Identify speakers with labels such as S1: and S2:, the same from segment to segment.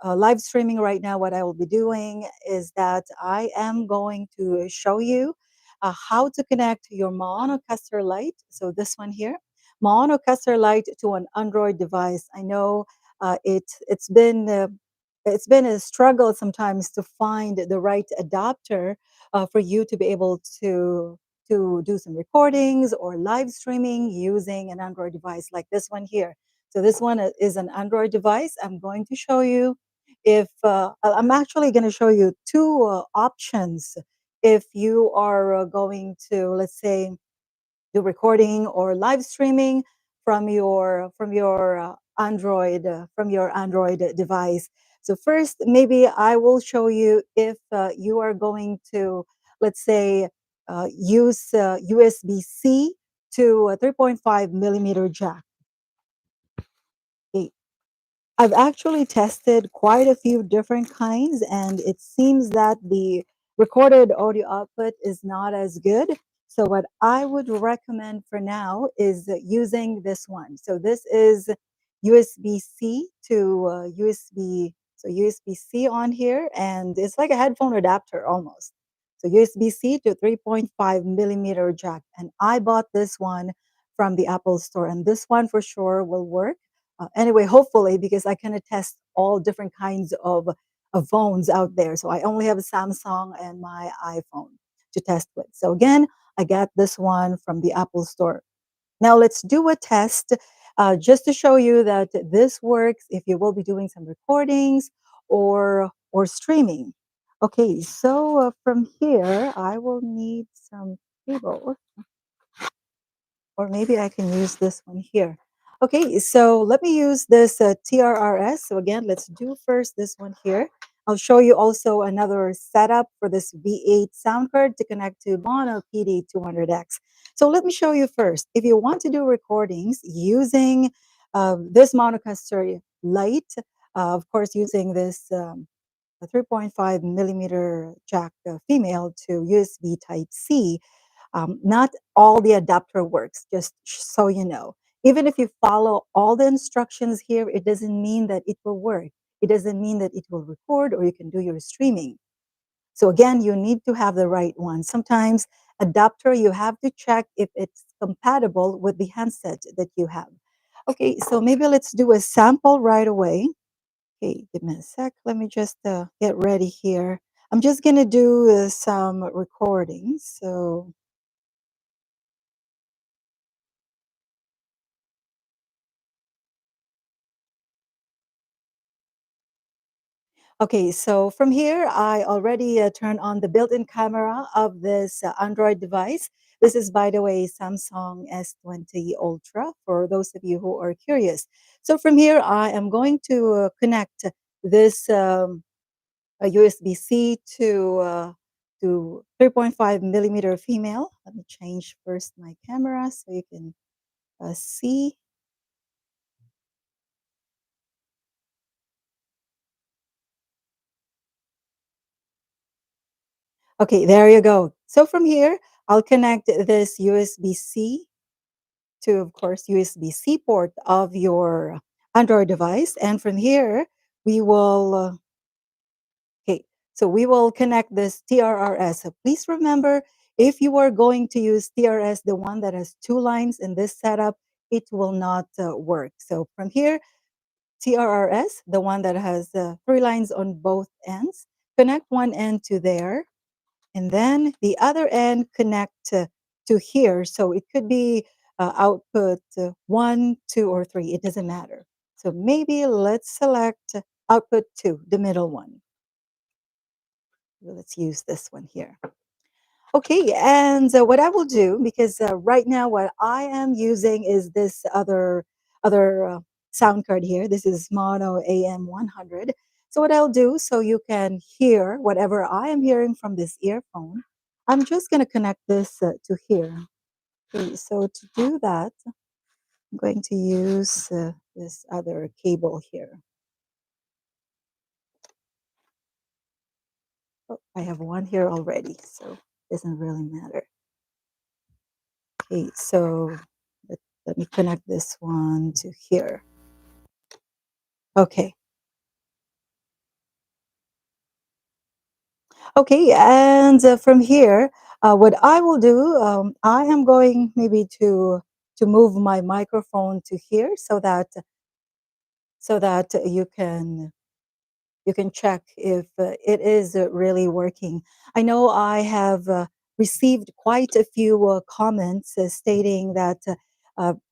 S1: live streaming right now, what I will be doing is that I am going to show you how to connect your Maonocaster Lite. So this one here, Maonocaster Lite to an Android device. I know it's been a struggle sometimes to find the right adapter for you to be able to do some recordings or live streaming using an Android device like this one here. So this one is an Android device. I'm going to show you if I'm actually going to show you two options if you are going to, let's say, do recording or live streaming from your Android device. So first, maybe I will show you if you are going to, let's say, use USB-C to a 3.5 millimeter jack. Okay, I've actually tested quite a few different kinds, and it seems that the recorded audio output is not as good. So, what I would recommend for now is using this one. So, this is USB C to USB, so USB C on here, and it's like a headphone adapter almost. So, USB C to 3.5 millimeter jack. And I bought this one from the Apple Store, and this one for sure will work anyway, hopefully, because I can test all different kinds of phones out there. So I only have a Samsung and my iPhone to test with. So again, I got this one from the Apple Store. Now let's do a test just to show you that this works if you will be doing some recordings or streaming. Okay, so from here, I will need some cable or maybe I can use this one here. Okay, so let me use this TRRS. So again, let's do first this one here. I'll show you also another setup for this V8 sound card to connect to Maono Pd 200X. So let me show you first. If you want to do recordings using this Maonocaster Lite, of course, using this a 3.5 millimeter jack female to USB Type C, not all the adapter works, just so you know. Even if you follow all the instructions here, it doesn't mean that it will work. It doesn't mean that it will record or you can do your streaming. So again, you need to have the right one. Sometimes adapter, you have to check if it's compatible with the handset that you have. Okay, so maybe let's do a sample right away. Okay, give me a sec. Let me just get ready here. I'm just gonna do some recordings. So okay, so from here, I already turned on the built-in camera of this Android device. This is, by the way, Samsung S20 Ultra, for those of you who are curious. So from here, I am going to connect this USB-C to 3.5 millimeter female. Let me change first my camera so you can see. Okay, there you go. So from here, I'll connect this USB-C to, of course, USB-C port of your Android device. And from here, we will, okay, so we will connect this TRRS. So please remember, if you are going to use TRS, the one that has two lines in this setup, it will not work. So from here, TRRS, the one that has three lines on both ends, connect one end to there and then the other end connect to here. So it could be output one, two, or three. It doesn't matter. So maybe let's select output two, the middle one. Let's use this one here. Okay, and what I will do, because right now what I am using is this other sound card here. This is Mono AM100. So what I'll do, so you can hear whatever I am hearing from this earphone, I'm just going to connect this to here. Okay, so to do that, I'm going to use this other cable here. Oh, I have one here already, so it doesn't really matter. Okay, so let me connect this one to here. Okay. Okay, and from here, what I will do, I am going maybe to move my microphone to here so that you can check if it is really working. I know I have received quite a few comments stating that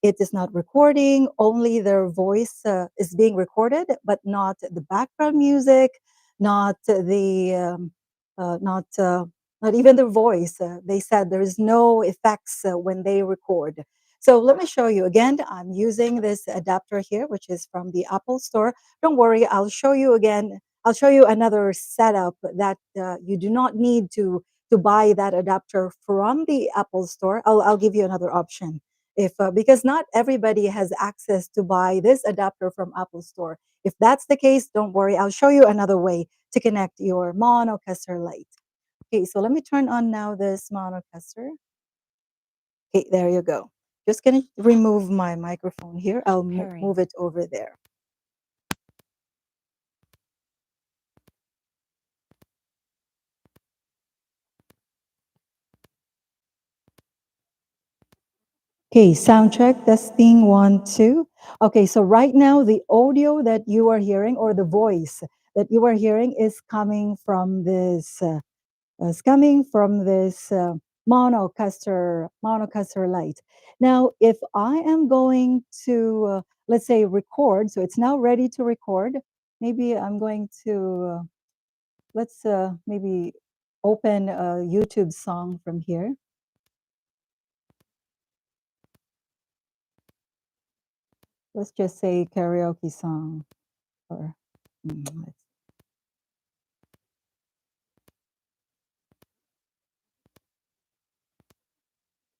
S1: it is not recording, only their voice is being recorded, but not the background music, not the not not even the voice. They said there is no effects when they record. So let me show you again. I'm using this adapter here, which is from the Apple Store. Don't worry, I'll show you again. I'll show you another setup that you do not need to buy that adapter from the Apple Store. I'll give you another option if because not everybody has access to buy this adapter from Apple Store. If that's the case, don't worry. I'll show you another way to connect your Maonocaster Lite. Okay, so let me turn on now this Maonocaster. Okay, there you go. Just gonna remove my microphone here. I'll move it over there. Okay, sound check, testing, one, two. Okay, so right now the audio that you are hearing or the voice that you are hearing is coming from this Maonocaster Lite. Now, if I am going to let's say record, so it's now ready to record. Maybe I'm going to let's maybe open a YouTube song from here. Let's just say karaoke song or let's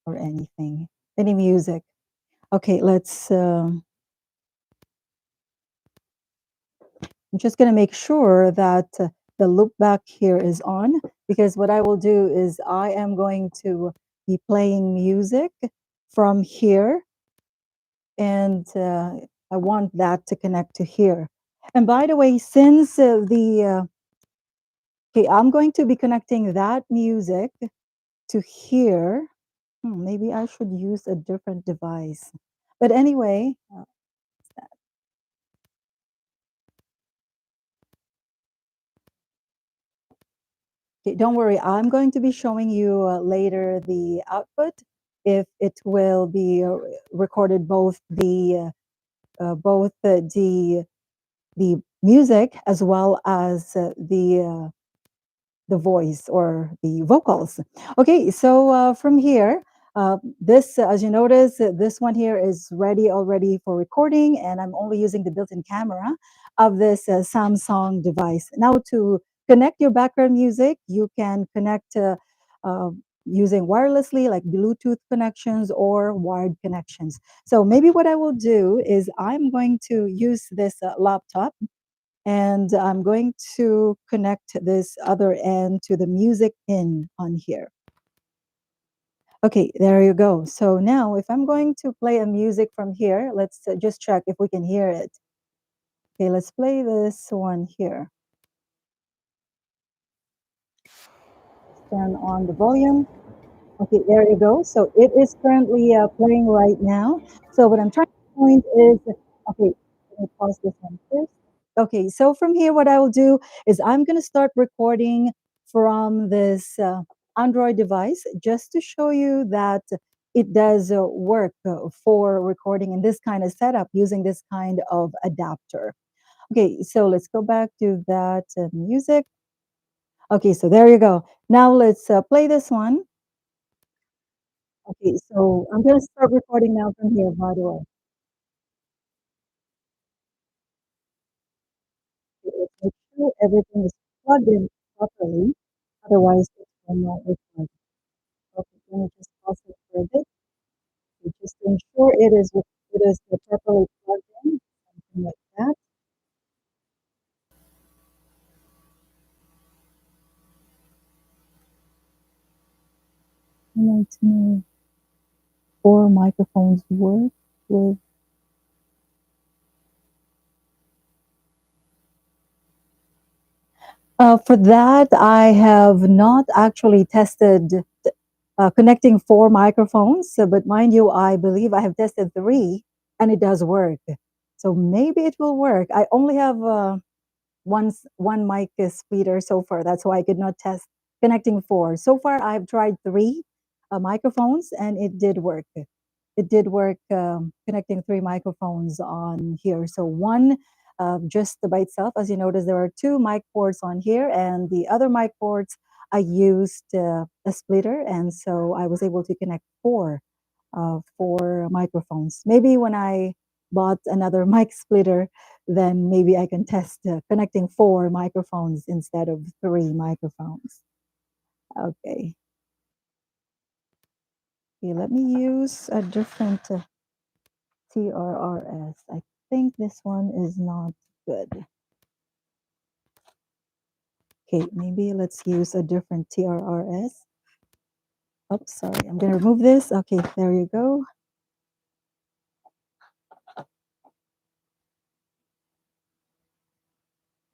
S1: or anything, any music. Okay, let's. I'm just going to make sure that the loop back here is on because what I will do is I am going to be playing music from here, and I want that to connect to here. And by the way, since okay, I'm going to be connecting that music to here. Maybe I should use a different device. But anyway, okay, don't worry, I'm going to be showing you later the output if it will be recorded both the music as well as the voice or the vocals. Okay, so from here, this, as you notice, this one here is ready already for recording, and I'm only using the built-in camera of this Samsung device. Now, to connect your background music, you can connect uh, using wirelessly, like Bluetooth connections or wired connections. So maybe what I will do is I'm going to use this laptop and I'm going to connect this other end to the music in on here. Okay, there you go. So now if I'm going to play a music from here, let's just check if we can hear it. Okay, let's play this one here. Turn on the volume. Okay, there you go. So it is currently playing right now. So what I'm trying to point is, okay, let me pause this one first. Okay, so from here, what I will do is I'm going to start recording from this Android device just to show you that it does work for recording in this kind of setup using this kind of adapter. Okay, so let's go back to that music. Okay, so there you go. Now let's play this one. Okay, so I'm going to start recording now from here, by the way. Okay, let's make sure everything is plugged in properly. Otherwise, it will not record. Okay, let me just pause it for a bit. Okay, just to ensure it is properly plugged in, something like that. I like to know four microphones work with. For that, I have not actually tested connecting four microphones, but mind you, I believe I have tested three and it does work. So maybe it will work. I only have one mic splitter so far. That's why I could not test connecting four. So far, I've tried three microphones and it did work. It did work connecting three microphones on here. So one just by itself, as you notice, there are two mic ports on here, and the other mic ports I used a splitter, and so I was able to connect four microphones. Maybe when I bought another mic splitter, then maybe I can test connecting four microphones instead of three microphones. Okay. Okay, let me use a different TRRS. I think this one is not good. Okay, maybe let's use a different TRRS. Oops, sorry, I'm gonna remove this. Okay, there you go.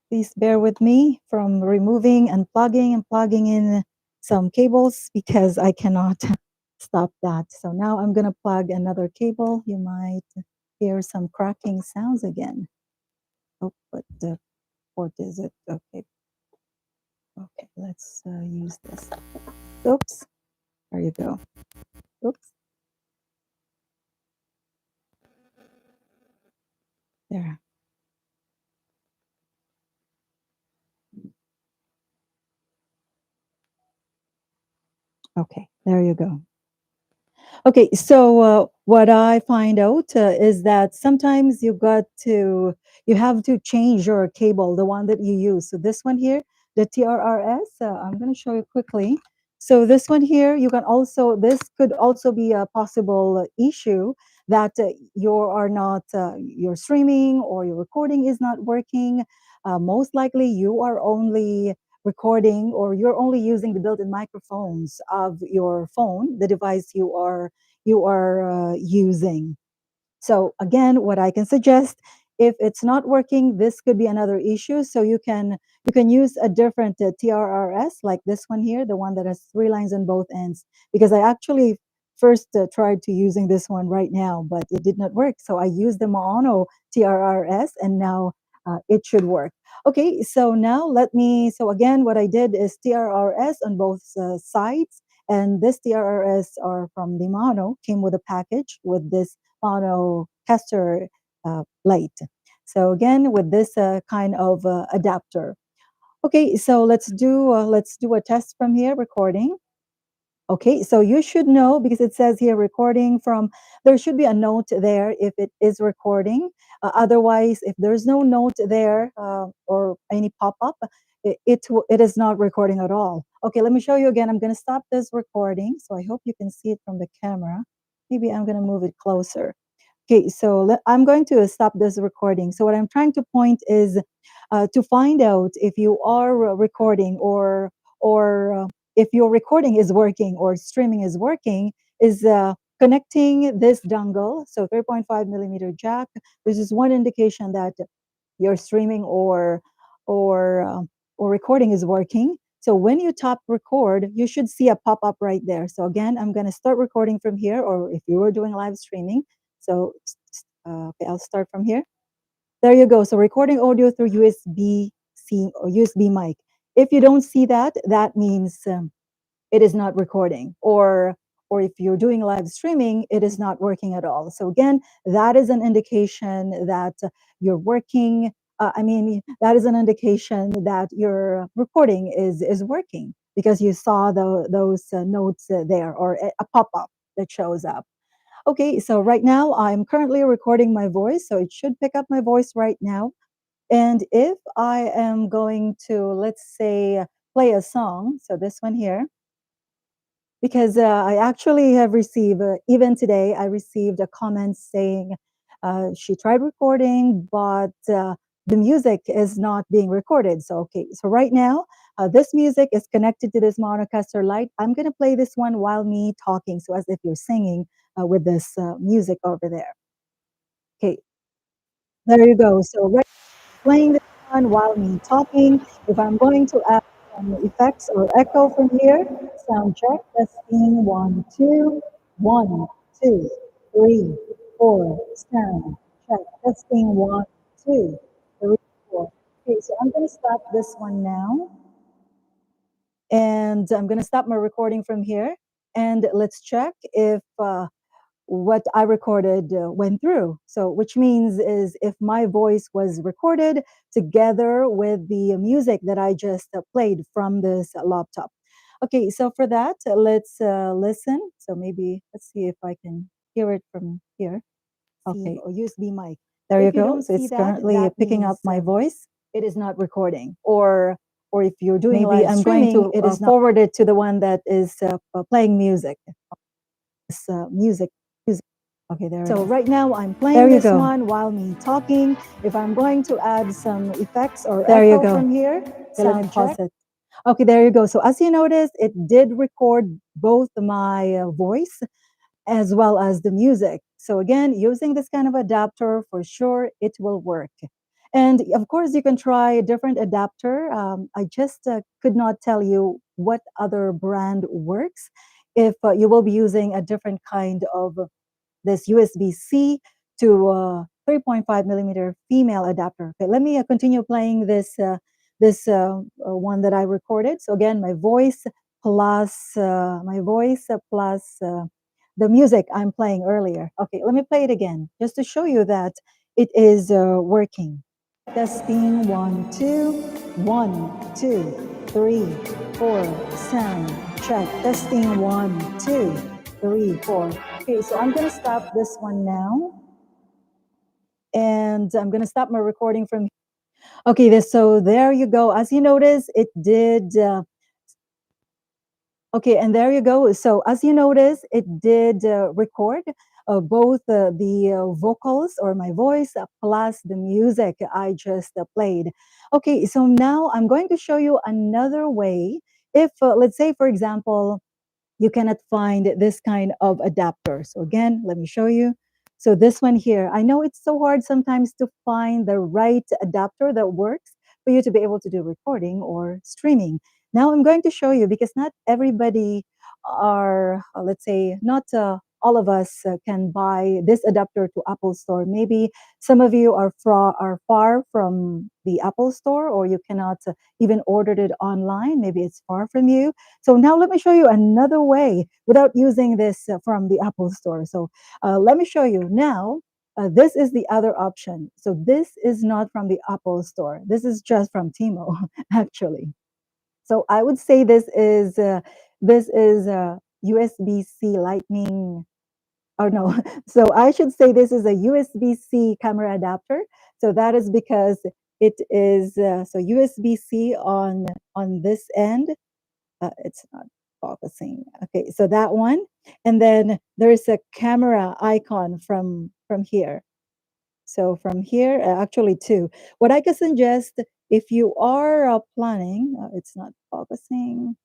S1: Please bear with me from removing and plugging in some cables because I cannot stop that. So now I'm gonna plug another cable. You might hear some cracking sounds again. Oh, what the port is it? Okay, okay, let's use this. Oops, there you go. Oops, there. Okay, there you go. Okay, so what I find out is that sometimes you have to change your cable, the one that you use. So this one here, the TRRS, I'm going to show you quickly. So this one here, this could also be a possible issue that your streaming or your recording is not working. Most likely you are only recording or you're only using the built-in microphones of your phone, the device you are using. So again, what I can suggest, if it's not working, this could be another issue. So you can use a different TRRS like this one here, the one that has three lines on both ends. Because I actually first tried to using this one right now, but it did not work. So I used the Maono TRRS, and now it should work. Okay, so now so again, what I did is TRRS on both sides, and this TRRS are from the Maono, came with a package with this Maonocaster Lite. So again, with this kind of adapter. Okay, so let's do a test from here, recording. Okay, so you should know because it says here recording from, there should be a note there if it is recording. Otherwise, if there's no note there or any pop-up, it is not recording at all. Okay, let me show you again. I'm going to stop this recording. So I hope you can see it from the camera. Maybe I'm going to move it closer. Okay, so I'm going to stop this recording. So what I'm trying to point is to find out if you are recording or if your recording is working or streaming is working, is connecting this dongle, so 3.5 millimeter jack. This is one indication that your streaming or or recording is working. So when you tap record, you should see a pop up right there. So again, I'm going to start recording from here, or if you were doing live streaming. So okay, I'll start from here. There you go. So recording audio through USB C or USB mic. If you don't see that, that means it is not recording, or if you're doing live streaming, it is not working at all. So again, that is an indication that you're working. I mean, that is an indication that your recording is working because you saw those notes there, or a pop-up that shows up. Okay, so right now I'm currently recording my voice, so it should pick up my voice right now. And if I am going to, let's say, play a song, so this one here, because I actually have received, even today, I received a comment saying she tried recording, but the music is not being recorded. So, okay, so right now, this music is connected to this Maonocaster Lite. I'm going to play this one while me talking, so as if you're singing with this music over there. Okay, there you go. So, right, playing on while me talking. If I'm going to add some effects or echo from here, sound check, testing, 1, 2, 1, 2, 3, 4, sound check, testing, 1, 2, 3, 4. Okay, so I'm going to stop this one now, and I'm going to stop my recording from here, and let's check if what I recorded went through. So, which means is if my voice was recorded together with the music that I just played from this laptop. Okay, so for that, let's listen. So maybe let's see if I can hear it from here. Okay, or USB mic. There you go. So it's currently picking up my voice. It is not recording. Or if you're doing maybe live I'm going to it is forward it to the one that is playing music. Music. Okay, there. So right now I'm playing this one while me talking. If I'm going to add some effects or there echo you go. From here, okay, let me pause it. Okay, there you go. So as you notice, it did record both my voice as well as the music. So again, using this kind of adapter for sure, it will work. And of course, you can try a different adapter. I just could not tell you what other brand works if you will be using a different kind of this USB-C to 3.5 millimeter female adapter. Okay, let me continue playing this one that I recorded. So again, my voice plus the music I'm playing earlier. Okay, let me play it again just to show you that it is working. Testing, 1, 2, 1, 2, 3, 4. Sound check. Testing, 1, 2, 3, 4. Okay, so I'm gonna stop this one now, and I'm gonna stop my recording from. Okay, so there you go. As you notice, it did. Okay, and there you go. So as you notice, it did record both the vocals or my voice plus the music I just played. Okay, so now I'm going to show you another way. If, let's say, for example, you cannot find this kind of adapter. So again, let me show you. So this one here, I know it's so hard sometimes to find the right adapter that works for you to be able to do recording or streaming. Now I'm going to show you because not everybody are, let's say, not all of us can buy this adapter to Apple Store. Maybe some of you are far from the Apple Store, or you cannot even order it online. Maybe it's far from you. So now let me show you another way without using this from the Apple Store. So let me show you now. This is the other option. So this is not from the Apple Store. This is just from Timo, actually. So I would say this is USB-C Lightning. Or no, so I should say this is a USB-C camera adapter. So that is because it is so USB-C on this end. It's not focusing. Okay, so that one, and then there's a camera icon from here. So from here, actually two. What I can suggest, if you are planning, it's not focusing.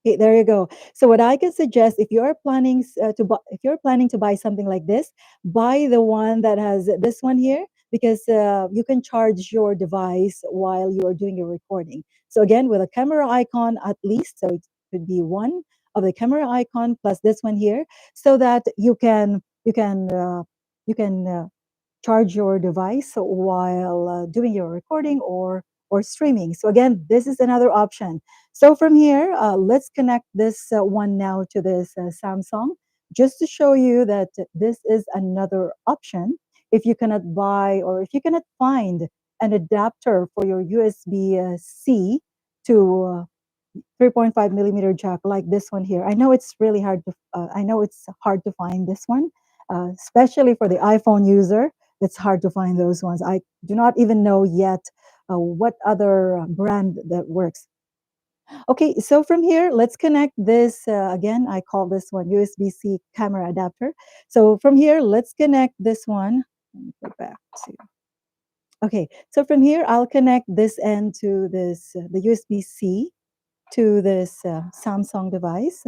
S1: Okay, there you go. So what I can suggest, if you're planning if you're planning to buy something like this, buy the one that has this one here, because you can charge your device while you are doing your recording. So again, with a camera icon at least, so it could be one of the camera icon plus this one here, so that you can charge your device while doing your recording or streaming. So again, this is another option. So from here, let's connect this one now to this Samsung, just to show you that this is another option. If you cannot buy or if you cannot find an adapter for your USB-C to 3.5 millimeter jack like this one here. I know it's really hard to. I know it's hard to find this one, especially for the iPhone user. It's hard to find those ones. I do not even know yet what other brand that works. Okay, so from here, let's connect this again. I call this one USB-C camera adapter. So from here, let's connect this one. Let me go back to. Okay, so from here, I'll connect this end to this the USB-C to this Samsung device.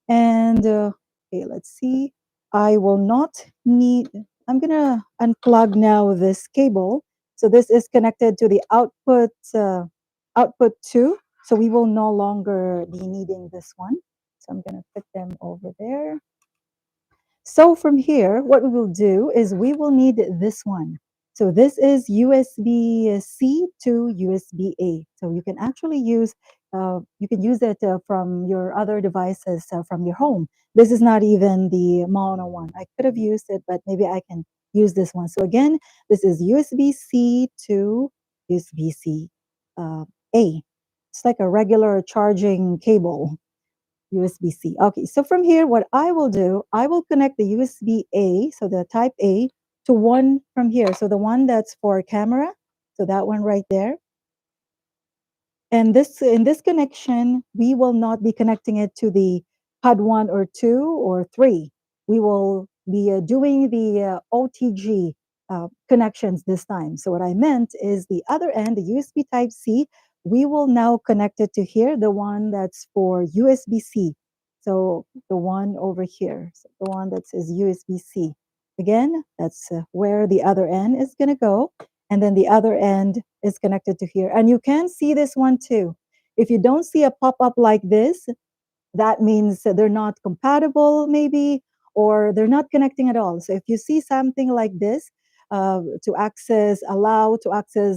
S1: And okay, let's see. I will not need, I'm gonna unplug now this cable So this is connected to the output 2. So we will no longer be needing this one. So I'm going to put them over there. So from here, what we will do is we will need this one. So this is USB-C to USB-A. So you can actually use it from your other devices from your home. This is not even the mono one. I could have used it, but maybe I can use this one. So again, this is USB-C to USB-C A. It's like a regular charging cable. USB-C. Okay, so from here, what I will do, I will connect the USB-A, so the type A, to one from here. So the one that's for camera, so that one right there. And this in this connection, we will not be connecting it to the HUD 1 or 2 or 3. We will be doing the OTG connections this time. So what I meant is the other end, the USB type C, we will now connect it to here, the one that's for USB-C. So the one over here, so the one that says USB-C. Again, that's where the other end is going to go. And then the other end is connected to here. And you can see this one too. If you don't see a pop-up like this, that means that they're not compatible maybe, or they're not connecting at all. So if you see something like this, allow to access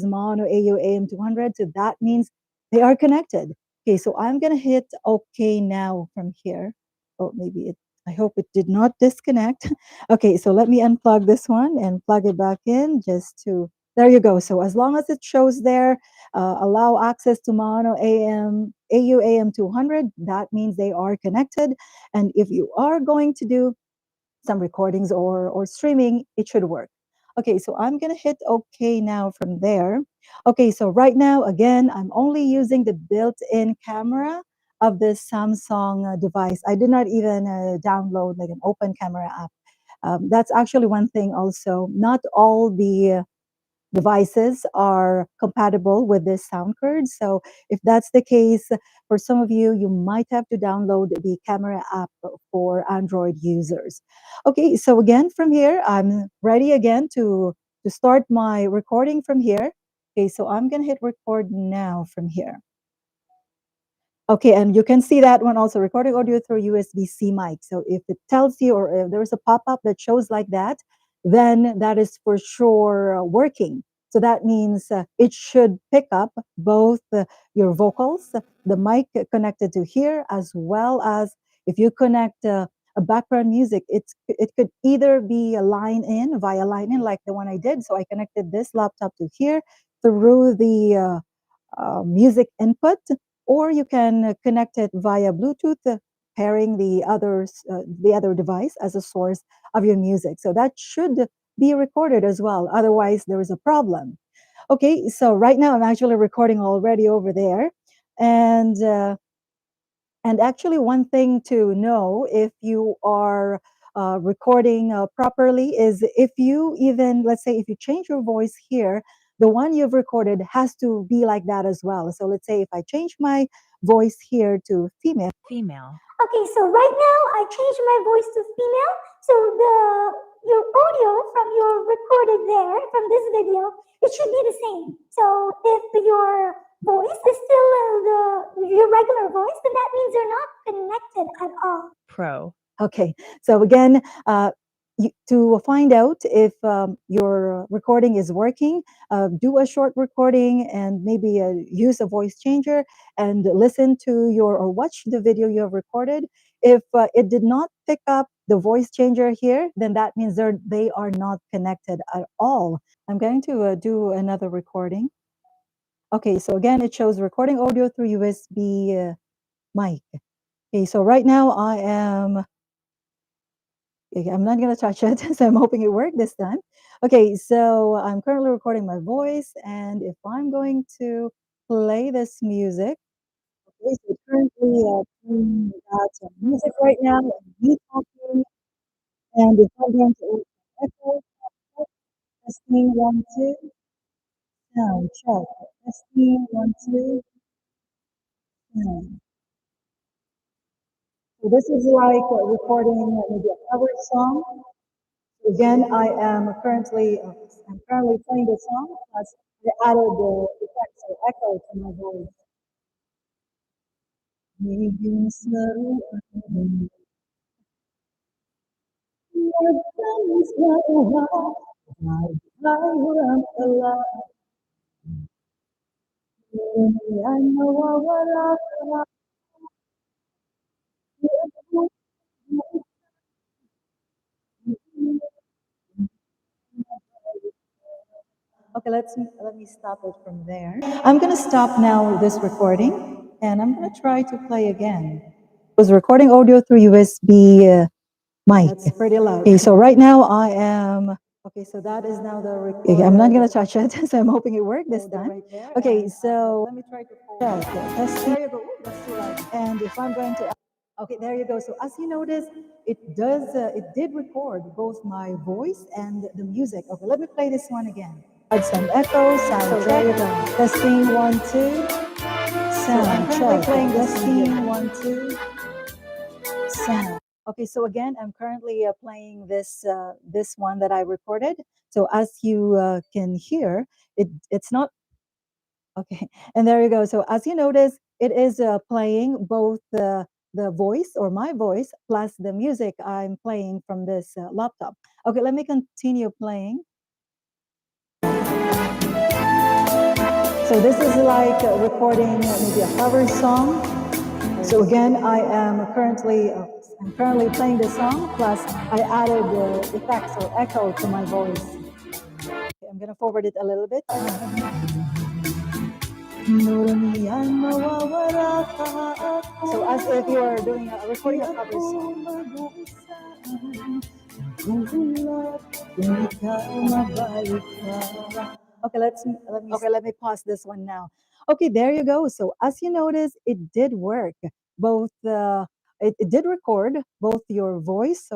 S1: mono AU AM200, so that means they are connected. Okay, so I'm gonna hit OK now from here. Oh, maybe I hope it did not disconnect. Okay, so let me unplug this one and plug it back in just to, there you go. So as long as it shows there, allow access to mono AU AM200, that means they are connected. And if you are going to do some recordings or streaming, it should work. Okay, so I'm gonna hit OK now from there. Okay, so right now, again, I'm only using the built-in camera of this Samsung device. I did not even download like an open camera app. That's actually one thing also. Not all the devices are compatible with this sound card. So if that's the case, for some of you, you might have to download the camera app for Android users. Okay, so again, from here, I'm ready again to start my recording from here. Okay, so I'm gonna hit record now from here. Okay, and you can see that one also, recording audio through USB-C mic. So if it tells you, or if there's a pop-up that shows like that, then that is for sure working. So that means it should pick up both your vocals, the mic connected to here, as well as if you connect a background music, it could either be a via line in, like the one I did. So I connected this laptop to here through the music input, or you can connect it via Bluetooth, pairing the other device as a source of your music. So that should be recorded as well. Otherwise, there is a problem. Okay, so right now I'm actually recording already over there, and actually, one thing to know if you are recording properly is if you even, let's say, if you change your voice here, the one you've recorded has to be like that as well. So let's say if I change my voice here to female.
S2: Okay, so right now I changed my voice to female. So your audio from your recorded there from this video, it should be the same. So if your voice is still your regular voice, then that means you're not connected at all.
S1: Okay, so again, to find out if your recording is working, do a short recording and maybe use a voice changer and listen to or watch the video you have recorded. If it did not pick up the voice changer here, then that means they are not connected at all. I'm going to do another recording. Okay, so again, it shows recording audio through USB mic. Okay, so right now I'm not going to touch it, so I'm hoping it worked this time. Okay, so I'm currently recording my voice, and if I'm going to play this music, okay, so currently playing that music right now, and me talking, and if I'm going to open echo, testing 1 2, sound check, testing 1 2, sound. So this is like recording maybe a cover song. Again, I'm currently playing the song, plus I added the effects or echo to my voice. Maging saruan, nagtanis na uha, ay walang tala, yan nawawala ka, okay, let me stop it from there. I'm gonna stop now this recording, and I'm gonna try to play again. Was recording audio through USB mic. That's pretty loud. Okay, so right now I am. Okay, so that is now the record. Okay, I'm not gonna touch it, so I'm hoping it worked this time. Okay, so let me try to hold. There you go. Ooh, that's too loud. And if I'm going to, okay, there you go. So as you notice, it did record both my voice and the music. Okay, let me play this one again. Add some echo, sound so check. There you go. Testing 1 2. Sound check. Playing testing 1 2. Sound. Okay, so again, I'm currently playing this one that I recorded. So as you can hear, it's not okay. And there you go. So as you notice, it is playing both the voice or my voice plus the music I'm playing from this laptop. Okay, let me continue playing. So this is like recording maybe a cover song. So again, I'm currently playing the song. Plus, I added effects or echo to my voice. Okay, I'm gonna forward it a little bit. So as if you are doing a recording a cover song. Okay, let me pause this one now. Okay, there you go. So as you notice, it did work. Both it did record both your voice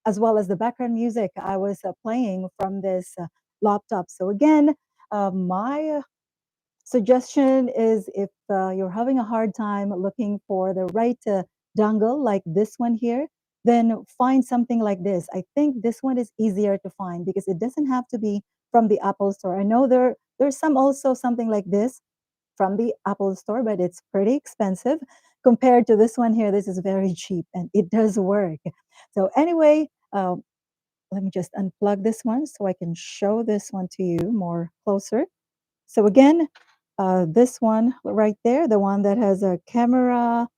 S1: as well as the background music I was playing from this laptop. So again, my suggestion is if you're having a hard time looking for the right dongle like this one here, then find something like this. I think this one is easier to find because it doesn't have to be from the Apple Store. I know there's some also something like this from the Apple Store, but it's pretty expensive compared to this one here. This is very cheap and it does work. So anyway, let me just unplug this one so I can show this one to you more closer. So again, this one right there, the one that has a camera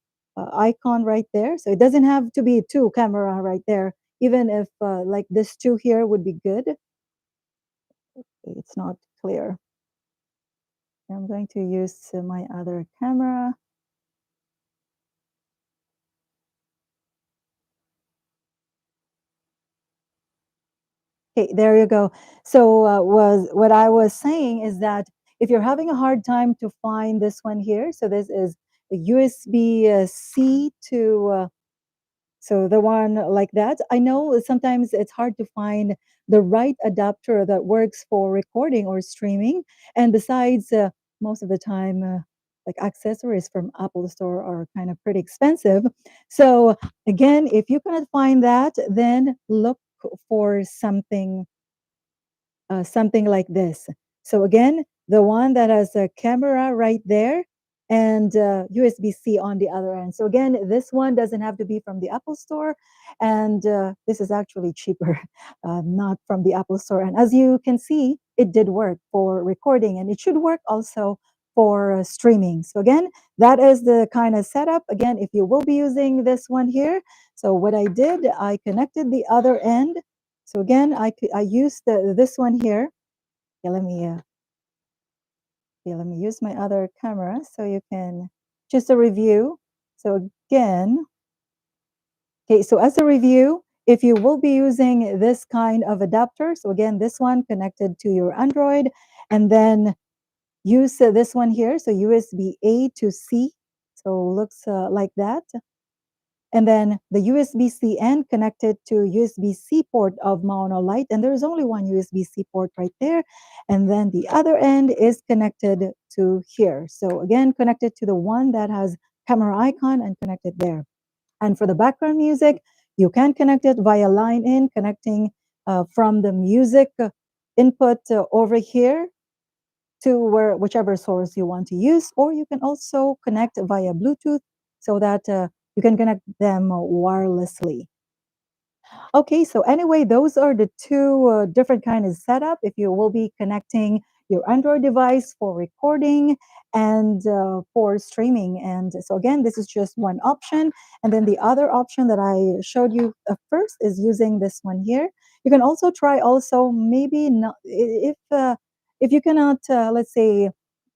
S1: icon right there. So it doesn't have to be two camera right there. Even if like this two here would be good. It's not clear. I'm going to use my other camera. Okay, there you go. So was what I was saying is that if you're having a hard time to find this one here, so this is a USB-C to so the one like that. I know sometimes it's hard to find the right adapter that works for recording or streaming. And besides, most of the time, like accessories from Apple Store are kind of pretty expensive. So again, if you cannot find that, then look for something like this. So again, the one that has a camera right there and USB-C on the other end. So again, this one doesn't have to be from the Apple Store, and this is actually cheaper, not from the Apple Store. And as you can see, it did work for recording, and it should work also for streaming. So again, that is the kind of setup. Again, if you will be using this one here, so what I did, I connected the other end. So again, I used this one here. Yeah, let me use my other camera so you can just a review. So again, okay, so as a review, if you will be using this kind of adapter, so again, this one connected to your Android, and then use this one here, so USB-A to C, so looks like that. And then the USB-C end connected to USB-C port of Maono Lite, and there's only one USB-C port right there. And then the other end is connected to here. So again, connected to the one that has camera icon and connected there. And for the background music, you can connect it via line in, connecting from the music input over here to whichever source you want to use, or you can also connect via Bluetooth so that you can connect them wirelessly. Okay, so anyway, those are the two different kind of setup. If you will be connecting your Android device for recording and for streaming. And so again, this is just one option. And then the other option that I showed you first is using this one here. You can also try also maybe not if you cannot let's say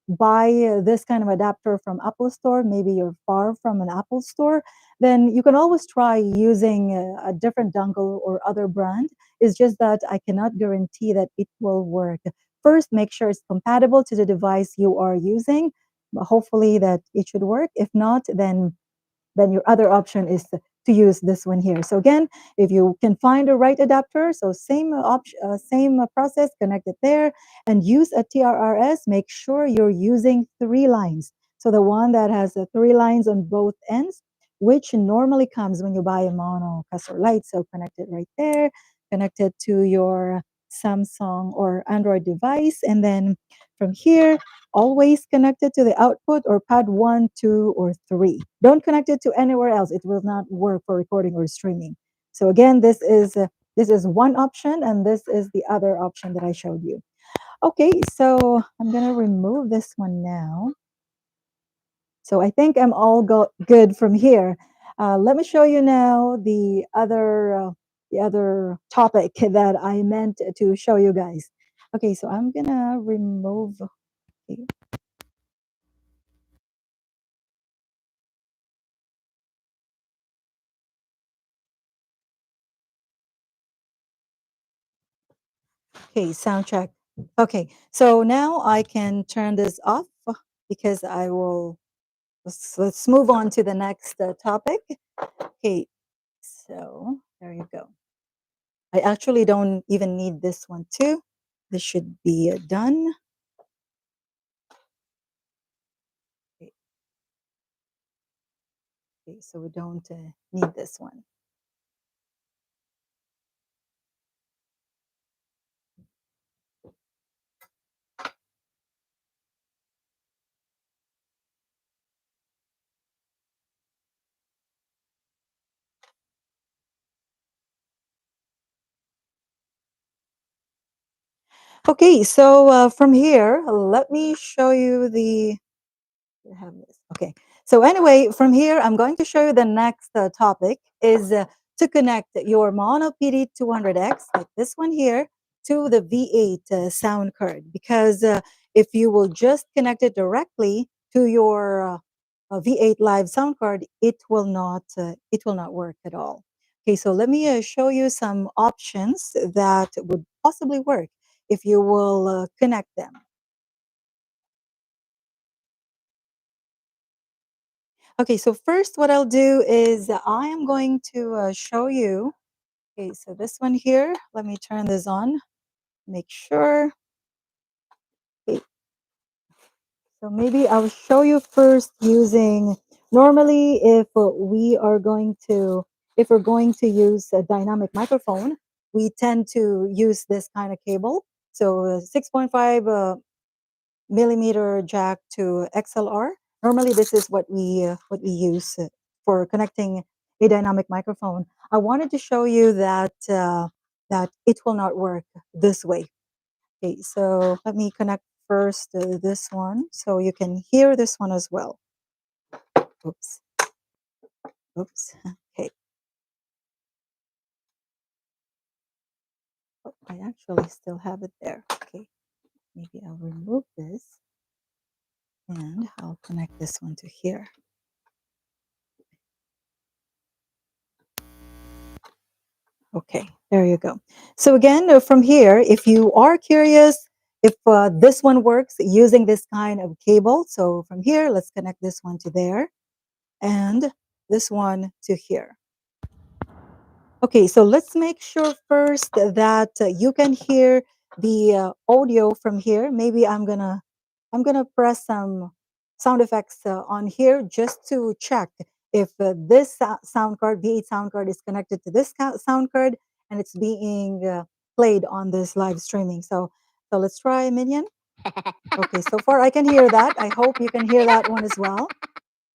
S1: buy this kind of adapter from Apple Store, maybe you're far from an Apple Store, then you can always try using a different dongle or other brand. It's just that I cannot guarantee that it will work. First, make sure it's compatible to the device you are using. Hopefully that it should work. If not, then your other option is to use this one here. So again, if you can find a right adapter, so same option, same process, connect it there and use a TRRS. Make sure you're using 3 lines. So the one that has the 3 lines on both ends, which normally comes when you buy a Maonocaster Lite. So connect it right there, connect it to your Samsung or Android device, and then from here always connect it to the output or pad 1, 2, or 3. Don't connect it to anywhere else. It will not work for recording or streaming. So again, this is one option, and this is the other option that I showed you. Okay, so I'm gonna remove this one now. So I think I'm all good from here. Let me show you now the other topic that I meant to show you guys. Okay, so I'm gonna remove. Okay, okay, sound check. Okay, so now I can turn this off because I will. Let's move on to the next topic. Okay, so there you go. I actually don't even need this one too. This should be done. Okay, okay, so we don't need this one. Okay, so from here, let me show you the I have this. Okay. So anyway, from here, I'm going to show you the next topic is to connect your Maono Pd 200X, like this one here, to the V8 sound card. Because if you will just connect it directly to your V8 live sound card, it will not work at all. Okay, so let me show you some options that would possibly work if you will connect them. Okay, so first what I'll do is I am going to show you. Okay, so this one here, let me turn this on, make sure. Okay, so maybe I'll show you first using, normally if we're going to use a dynamic microphone, we tend to use this kind of cable. So 6.5 millimeter jack to XLR. Normally, this is what we use for connecting a dynamic microphone. I wanted to show you that that it will not work this way. Okay, so let me connect first this one so you can hear this one as well. Oops, oops. Okay, oh, I actually still have it there. Okay, maybe I'll remove this and I'll connect this one to here. Okay, there you go. So again, from here, if you are curious if this one works using this kind of cable, so from here, let's connect this one to there and this one to here. Okay, so let's make sure first that you can hear the audio from here. Maybe I'm gonna press some sound effects on here just to check if this sound card, V8 sound card, is connected to this sound card and it's being played on this live streaming. So let's try Minion. Okay, so far I can hear that. I hope you can hear that one as well.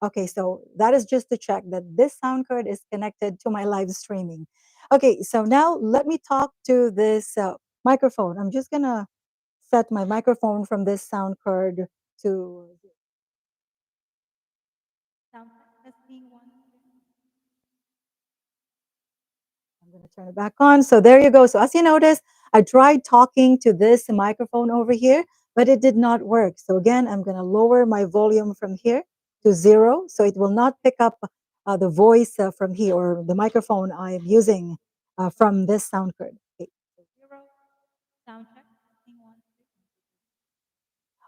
S1: Okay, so that is just to check that this sound card is connected to my live streaming. Okay, so now let me talk to this microphone. I'm just gonna set my microphone from this sound card to sound testing one. I'm going to turn it back on. So there you go. So as you notice, I tried talking to this microphone over here, but it did not work. So again, I'm going to lower my volume from here to 0. So it will not pick up the voice from here or the microphone I'm using from this sound card. Okay, so 0, sound check.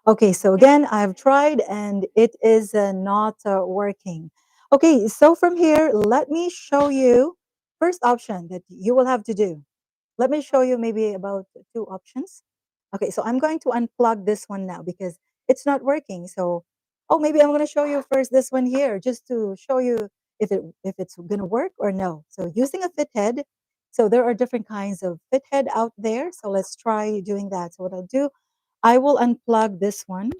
S1: Okay, so again, I've tried and it is not working. Okay, so from here, let me show you first option that you will have to do. Let me show you maybe about two options. Okay, so I'm going to unplug this one now because it's not working. So, oh, maybe I'm going to show you first this one here just to show you if it's going to work or no. So using a fit head, so there are different kinds of fit head out there. So let's try doing that. So what I'll do, I will unplug this one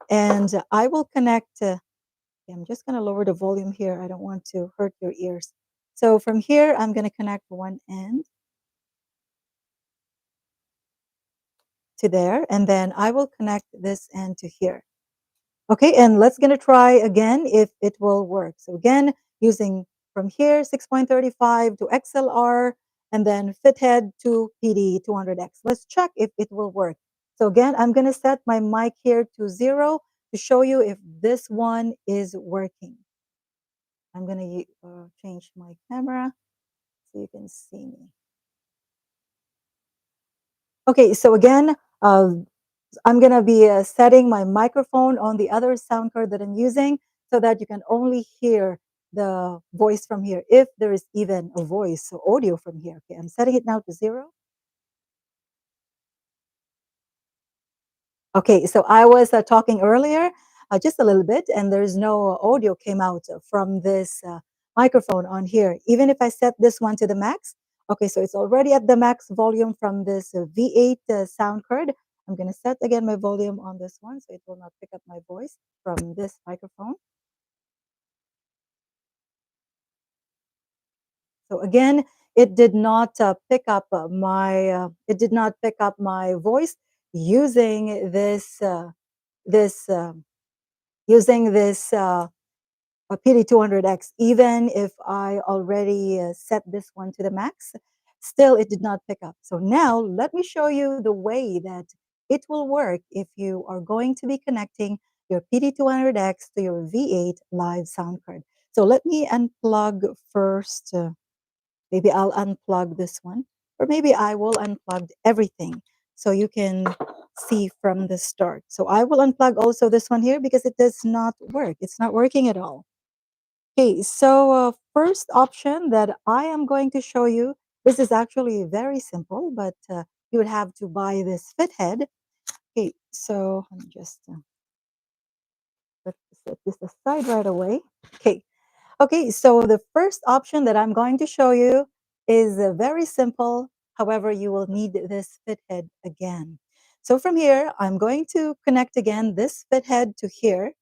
S1: and I will connect. I'm just going to lower the volume here. I don't want to hurt your ears. So from here, I'm going to connect one end to there, and then I will connect this end to here. Okay, and let's gonna try again if it will work. So again, using from here 6.35 to XLR, and then FitHead to PD 200X. Let's check if it will work. So again, I'm gonna set my mic here to 0 to show you if this one is working. I'm gonna change my camera so you can see me. Okay, so again, I'm going to be setting my microphone on the other sound card that I'm using so that you can only hear the voice from here, if there is even a voice or audio from here. Okay, I'm setting it now to 0. Okay, so I was talking earlier just a little bit, and there's no audio came out from this microphone on here. Even if I set this one to the max, okay, so it's already at the max volume from this V8 sound card. I'm going to set again my volume on this one so it will not pick up my voice from this microphone. So again, it did not pick up it did not pick up my voice using this using this a PD200X, even if I already set this one to the max, still it did not pick up. So now let me show you the way that it will work if you are going to be connecting your PD200X to your V8 live sound card. So let me unplug first. Maybe I'll unplug this one, or maybe I will unplug everything so you can see from the start. So I will unplug also this one here because it does not work. It's not working at all. Okay, so first option that I am going to show you, this is actually very simple, but you would have to buy this fit head. Okay, so let me just set this aside right away. Okay, okay, so the first option that I'm going to show you is very simple. However, you will need this fit head again. So from here, I'm going to connect again this fit head to here.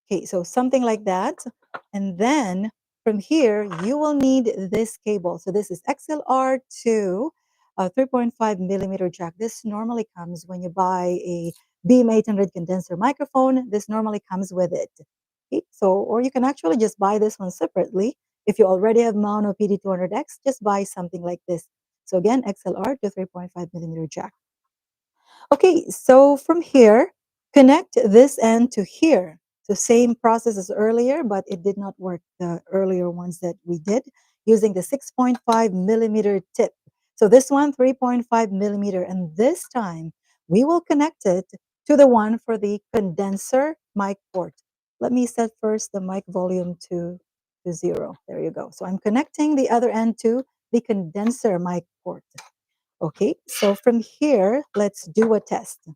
S1: Okay, so something like that. And then from here, you will need this cable. So this is XLR to a 3.5 millimeter jack. This normally comes when you buy a Beam 800 condenser microphone. This normally comes with it. Okay, so, or you can actually just buy this one separately. If you already have Maono Pd 200X, just buy something like this. So again, XLR to 3.5 millimeter jack. Okay, so from here, connect this end to here. So same process as earlier, but it did not work, the earlier ones that we did, using the 6.5 millimeter tip. So this one, 3.5 millimeter. And this time, we will connect it to the one for the condenser mic port. Let me set first the mic volume to 0. There you go. So I'm connecting the other end to the condenser mic port. Okay, so from here, let's do a test.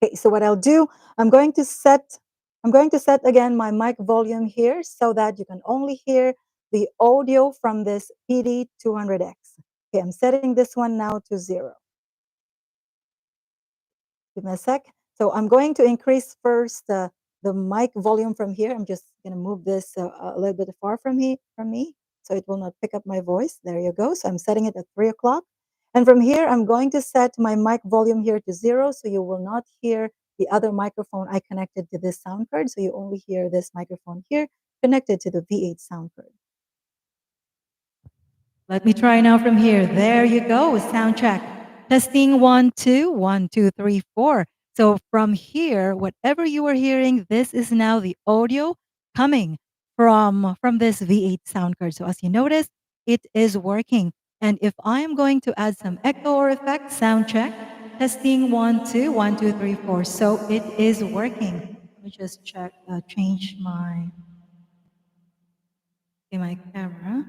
S1: Okay, so what I'll do, I'm going to set I'm going to set again my mic volume here so that you can only hear the audio from this PD200X. Okay, I'm setting this one now to 0. Give me a sec. So I'm going to increase first the mic volume from here. I'm just going to move this a little bit far from me, so it will not pick up my voice. There you go. So I'm setting it at 3 o'clock. And from here, I'm going to set my mic volume here to 0, so you will not hear the other microphone I connected to this sound card. So you only hear this microphone here connected to the V8 sound card. Let me try now from here. There you go. Sound check. Testing 1, 2, 1, 2, 3, 4. So from here, whatever you are hearing, this is now the audio coming from this V8 sound card. So as you notice, it is working. And if I am going to add some echo or effect, sound check. Testing 1, 2, 1, 2, 3, 4. So it is working. Let me just check, change my camera.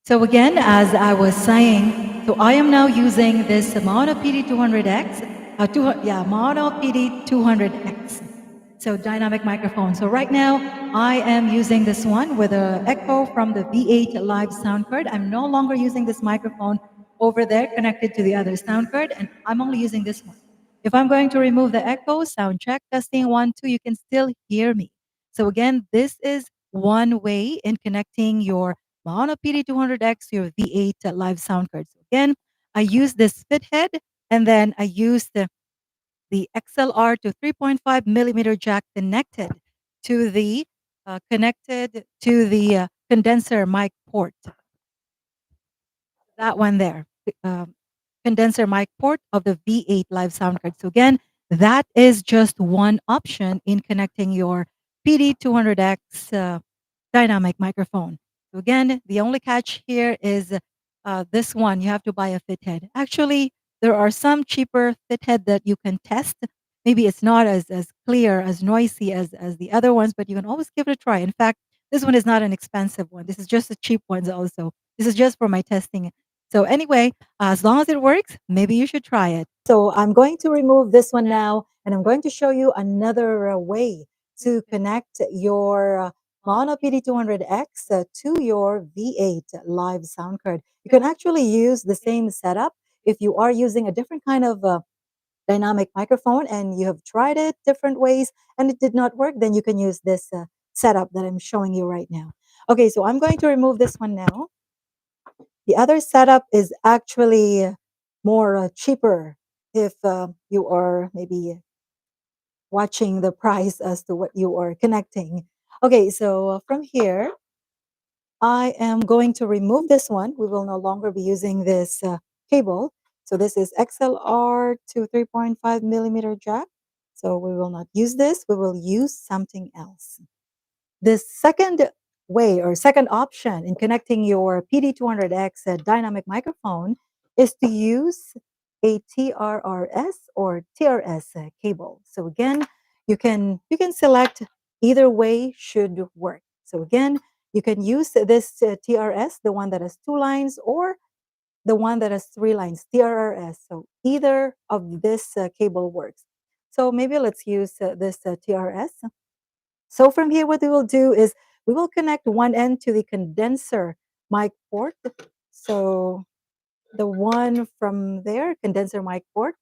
S1: So again, as I was saying, so I am now using this Maono Pd 200X, Maono Pd 200X. So dynamic microphone. So right now, I am using this one with an echo from the V8 Live sound card. I'm no longer using this microphone over there connected to the other sound card, and I'm only using this one. If I'm going to remove the echo, sound check, testing 1, 2, you can still hear me. So again, this is one way in connecting your Maono PD200X, your V8 live sound card. So again, I use this fit head, and then I use the XLR to 3.5 millimeter jack connected to the condenser mic port. That one there, condenser mic port of the V8 live sound card. So again, that is just one option in connecting your PD200X dynamic microphone. So again, the only catch here is this one. You have to buy a fit head. Actually, there are some cheaper fit head that you can test. Maybe it's not as clear, as noisy as the other ones, but you can always give it a try. In fact, this one is not an expensive one. This is just a cheap one also. This is just for my testing. So anyway, as long as it works, maybe you should try it. So I'm going to remove this one now, and I'm going to show you another way to connect your Maono PD200X to your V8 live sound card. You can actually use the same setup if you are using a different kind of dynamic microphone and you have tried it different ways and it did not work, then you can use this setup that I'm showing you right now. Okay, so I'm going to remove this one now. The other setup is actually more cheaper if you are maybe watching the price as to what you are connecting. Okay, so from here, I am going to remove this one. We will no longer be using this cable. So this is XLR to 3.5 millimeter jack. So we will not use this. We will use something else. The second way or second option in connecting your PD200X dynamic microphone is to use a TRRS or TRS cable. So again, you can select either way should work. So again, you can use this TRS, the one that has 2 lines, or the one that has 3 lines, TRRS. So either of this cable works. So maybe let's use this TRS. So from here, what we will do is we will connect one end to the condenser mic port. So the one from there, condenser mic port.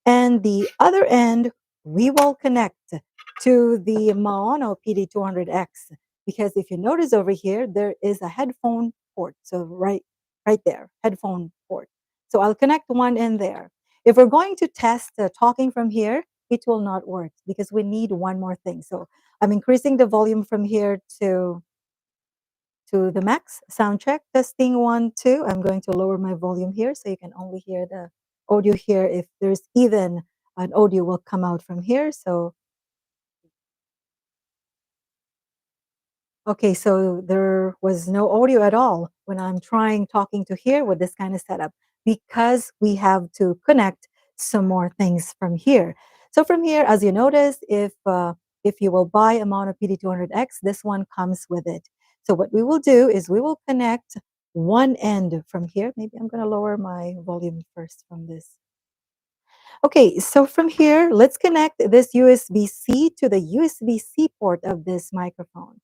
S1: And the other end, we will connect to the Maono PD200X. Because if you notice over here, there is a headphone port. So right there, headphone port. So I'll connect one in there. If we're going to test talking from here, it will not work because we need one more thing. So I'm increasing the volume from here to the max. Sound check, testing 1, 2. I'm going to lower my volume here so you can only hear the audio here. If there's even an audio will come out from here. So okay, so there was no audio at all when I'm trying talking to here with this kind of setup because we have to connect some more things from here. So from here, as you notice, if you will buy a Mono PD200X, this one comes with it. So what we will do is we will connect one end from here. Maybe I'm going to lower my volume first from this. Okay, so from here, let's connect this USB-C to the USB-C port of this microphone,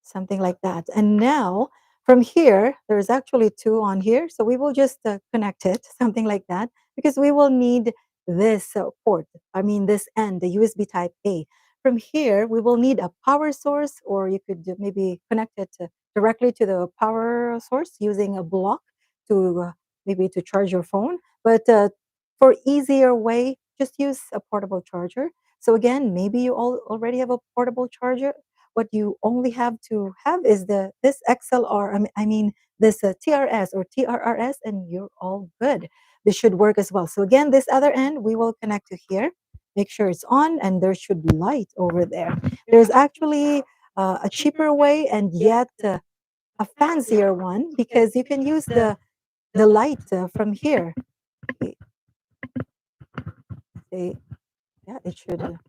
S1: something like that. And now from here, there's actually two on here. So we will just connect it, something like that, because we will need this port. I mean, this end, the USB type A. From here, we will need a power source, or you could maybe connect it directly to the power source using a block to maybe to charge your phone. But for easier way, just use a portable charger. So again, maybe you already have a portable charger. What you only have to have is this XLR, I mean this TRS or TRRS, and you're all good. This should work as well. So again, this other end we will connect to here. Make sure it's on, and there should be light over there. There's actually a cheaper way and yet a fancier one, because you can use the light from here. Okay, yeah, it should.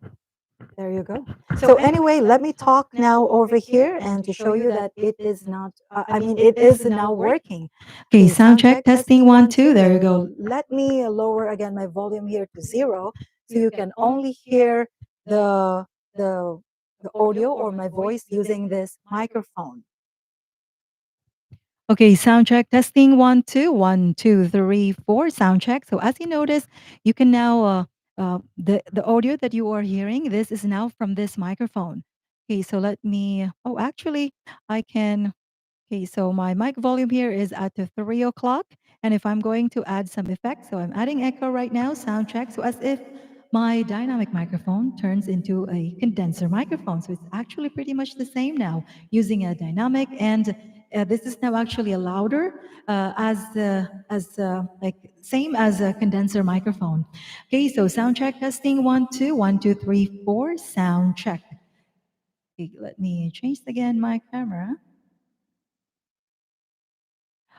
S1: There you go. So anyway, let me talk now over here and to show you that it is not, I mean, it is now working.
S3: Okay,
S1: Okay,
S3: sound
S1: sound
S3: check,
S1: check,
S3: testing
S1: testing
S3: one,
S1: one,
S3: two.
S1: two.
S3: There
S1: There
S3: you
S1: you
S3: go.
S1: go. Let me lower again my volume here to 0 so you can only hear the, the, the audio or my voice using this microphone.
S3: Okay, sound check, testing one, two, one, two, three, four. Sound check. So as you notice, you can now the audio that you are hearing. This is now from this microphone. Okay, so let me. Oh, actually, I can. Okay, so my mic volume here is at the 3 o'clock. And if I'm going to add some effects, so I'm adding echo right now, sound check. So as if my dynamic microphone turns into a condenser microphone. So it's actually pretty much the same now, using a dynamic. And this is now actually a louder as like same as a condenser microphone. Okay, so sound check, testing one, two, one, two, three, four, sound check. Okay, let me change again my camera.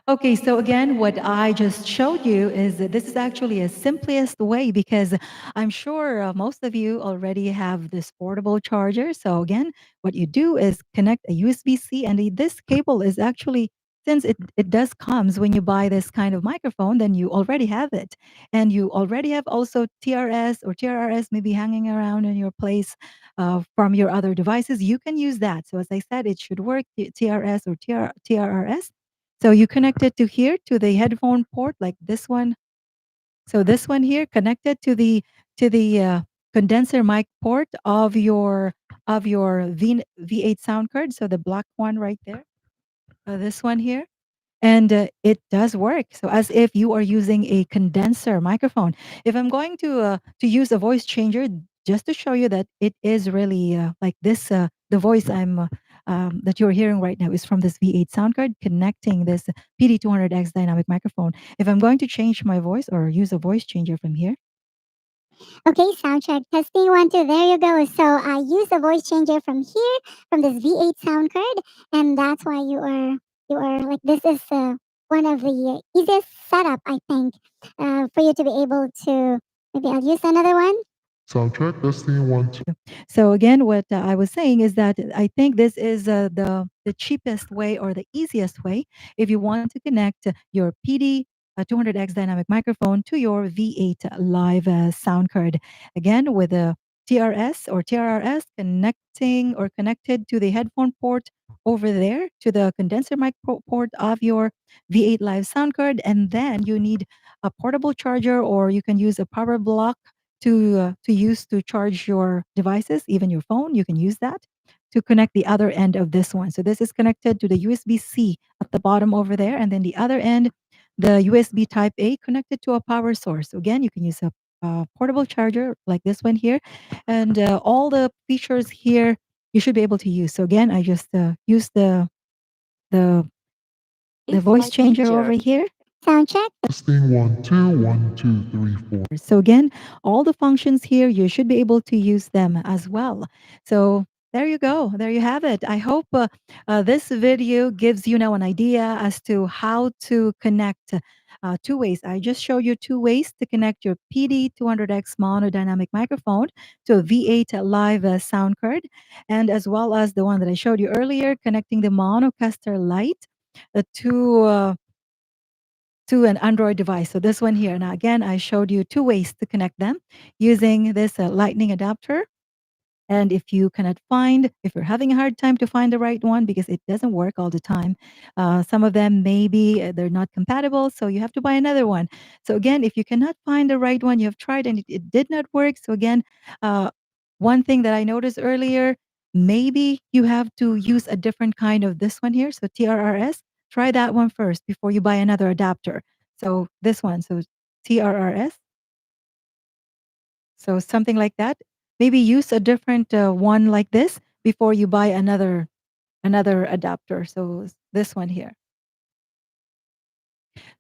S3: Okay, so again, what I just showed you is that this is actually a simplest way, because I'm sure most of you already have this portable charger. So again, what you do is connect a USB-C, and this cable is actually, since it does comes when you buy this kind of microphone, then you already have it. And you already have also TRS or TRRS maybe hanging around in your place from your other devices. You can use that. So as I said, it should work, TRS or TRRS. So you connect it to here to the headphone port like this one. So this one here connected to the condenser mic port of your V8 sound card. So the black one right there. This one here, and it does work. So as if you are using a condenser microphone. If I'm going to use a voice changer, just to show you that it is really like this, the voice that you're hearing right now is from this V8 sound card connecting this PD200X dynamic microphone. If I'm going to change my voice or use a voice changer from here.
S2: Okay, sound check. Testing one, two. There you go. So I use the voice changer from here, from this V8 sound card, and that's why you are like this is one of the easiest setup I think for you to be able to. Maybe I'll use another one.
S3: Sound check, testing one, two. So again, what I was saying is that I think this is the cheapest way or the easiest way if you want to connect your PD 200X dynamic microphone to your V8 live sound card. Again, with a TRS or TRRS connecting or connected to the headphone port over there to the condenser mic port of your V8 live sound card, and then you need a portable charger, or you can use a power block to use to charge your devices, even your phone. You can use that to connect the other end of this one. So this is connected to the USB-C at the bottom over there, and then the other end, the USB Type A connected to a power source. So again, you can use a portable charger like this one here, and all the features here you should be able to use. So again, I just use the the voice changer over here.
S2: Sound check.
S3: Testing one, two, three, four. So again, all the functions here, you should be able to use them as well. So there you go. There you have it. I hope this video gives you now an idea as to how to connect two ways. I just showed you two ways to connect your PD200X mono dynamic microphone to a V8 live sound card, and as well as the one that I showed you earlier, connecting the Maonocaster Lite to to an Android device. So this one here. Now again, I showed you two ways to connect them using this lightning adapter. And if you cannot find, if you're having a hard time to find the right one because it doesn't work all the time, some of them maybe they're not compatible, so you have to buy another one. So again, if you cannot find the right one, you have tried and it did not work. So again, uh, one thing that I noticed earlier, maybe you have to use a different kind of this one here. So TRRS, try that one first before you buy another adapter. So this one, so TRRS. So something like that. Maybe use a different one like this before you buy another adapter. So this one here.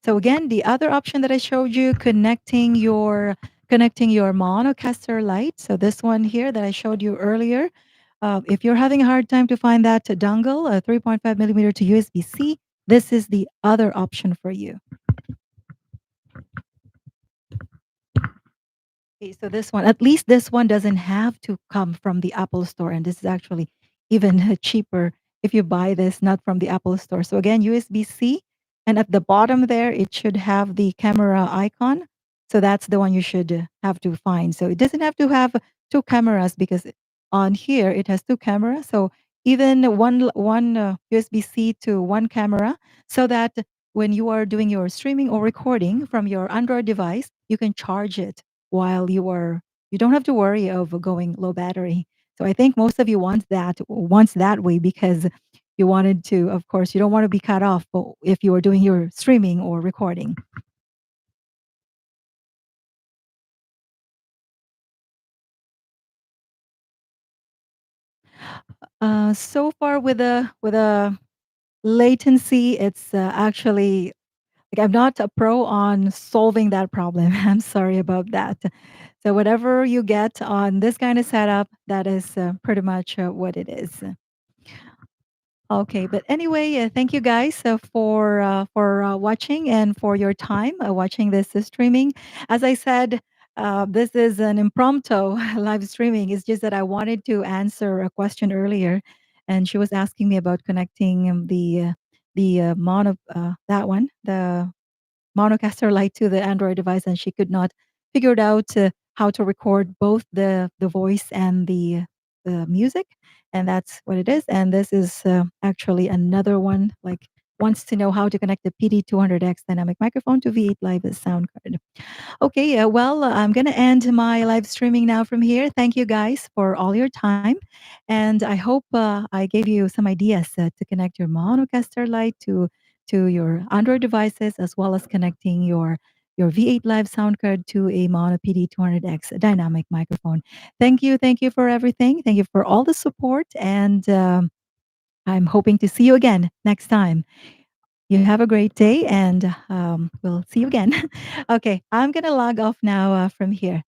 S3: So again, the other option that I showed you, connecting your Maonocaster Lite. So this one here that I showed you earlier. If you're having a hard time to find that dongle, a 3.5 millimeter to USB-C, this is the other option for you. Okay, so this one, at least this one doesn't have to come from the Apple Store. And this is actually even cheaper if you buy this not from the Apple Store. So again, USB-C. And at the bottom there, it should have the camera icon. So that's the one you should have to find. So it doesn't have to have two cameras because on here it has two cameras. So even one USB-C to one camera, so that when you are doing your streaming or recording from your Android device, you can charge it while you don't have to worry of going low battery. So I think most of you wants that way because you wanted to, of course, you don't want to be cut off if you are doing your streaming or recording. So far with a latency, it's actually like I'm not a pro on solving that problem. I'm sorry about that. So whatever you get on this kind of setup, that is pretty much what it is. Okay, but anyway, thank you guys for watching and for your time watching this streaming. As I said, this is an impromptu live streaming. It's just that I wanted to answer a question earlier, and she was asking me about connecting the mono that one the Maonocaster Lite to the Android device, and she could not figure it out how to record both the voice and the music, and that's what it is. And this is actually another one like wants to know how to connect the PD200X dynamic microphone to V8 Live sound card. Okay, well, I'm going to end my live streaming now from here. Thank you guys for all your time. And I hope I gave you some ideas to connect your Maonocaster Lite to your Android devices, as well as connecting your V8 Live sound card to a Maono PD 200X dynamic microphone. Thank you for everything. Thank you for all the support. And I'm hoping to see you again next time. You have a great day, and we'll see you again. Okay, I'm going to log off now from here.